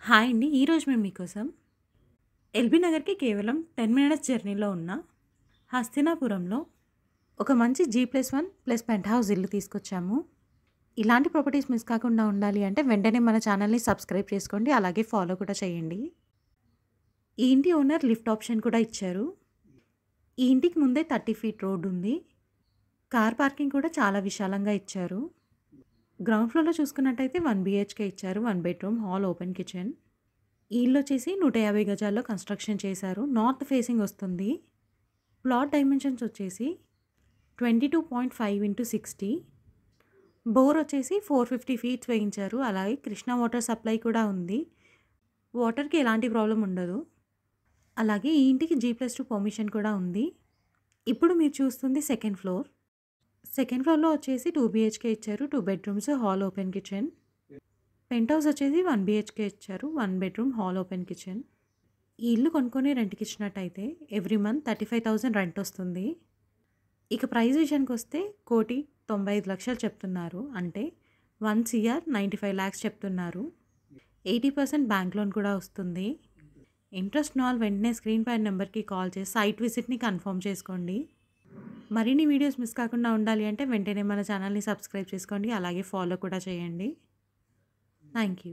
Hi అండి. ఈరోజు మేము మీకోసం ఎల్బీ నగర్‌కి కేవలం 10 మినిట్స్ జర్నీలో ఉన్న హస్తినాపురంలో ఒక మంచి G+1+ పెంట్ హౌస్ ఇల్లు తీసుకొచ్చాము. ఇలాంటి ప్రాపర్టీస్ మిస్ కాకుండా ఉండాలి అంటే వెంటనే మన ఛానల్‌ని సబ్స్క్రైబ్ చేసుకోండి. అలాగే ఫాలో కూడా చేయండి. ఈ ఇంటి ఓనర్ లిఫ్ట్ ఆప్షన్ కూడా ఇచ్చారు. ఈ ఇంటికి ముందే 30 ఫీట్ రోడ్ ఉంది. కార్ పార్కింగ్ కూడా చాలా విశాలంగా ఇచ్చారు. గ్రౌండ్ ఫ్లోర్‌లో చూసుకున్నట్టయితే 1 BHK ఇచ్చారు. 1 బెడ్‌రూమ్, హాల్, ఓపెన్ కిచెన్. ఈ ఇల్లు వచ్చేసి 150 గజాల్లో కన్స్ట్రక్షన్ చేశారు. నార్త్ ఫేసింగ్ వస్తుంది. ప్లాట్ డైమెన్షన్స్ వచ్చేసి 22.5x60. బోర్ వచ్చేసి 450 ఫీట్స్ వేయించారు. అలాగే కృష్ణా వాటర్ సప్లై కూడా ఉంది. వాటర్‌కి ఎలాంటి ప్రాబ్లమ్ ఉండదు. అలాగే ఈ ఇంటికి G+2 పర్మిషన్ కూడా ఉంది. ఇప్పుడు మీరు చూస్తుంది సెకండ్ ఫ్లోర్. సెకండ్ ఫ్లోర్‌లో వచ్చేసి 2 BHK ఇచ్చారు. 2 bedrooms, hall, open kitchen. Penthouse వచ్చేసి 1 BHK ఇచ్చారు. 1 బెడ్‌రూమ్, హాల్, ఓపెన్ కిచెన్. ఈ ఇల్లు కొనుక్కొని రెంట్‌కి ఇచ్చినట్టయితే ఎవ్రీ మంత్ 35,000 రెంట్ వస్తుంది. ఇక ప్రైస్ విషయానికొస్తే 1,95,00,000 చెప్తున్నారు. అంటే 1,95,00,000 చెప్తున్నారు. 80% బ్యాంక్ లోన్ కూడా వస్తుంది. ఇంట్రెస్ట్ ఉన్న వాళ్ళు వెంటనే స్క్రీన్ పైన నెంబర్‌కి కాల్ చేసి సైట్ విజిట్‌ని కన్ఫర్మ్ చేసుకోండి. మరిన్ని వీడియోస్ మిస్ కాకుండా ఉండాలి అంటే వెంటనే మన ఛానల్‌ని సబ్స్క్రైబ్ చేసుకోండి. అలాగే ఫాలో కూడా చేయండి. Thank you.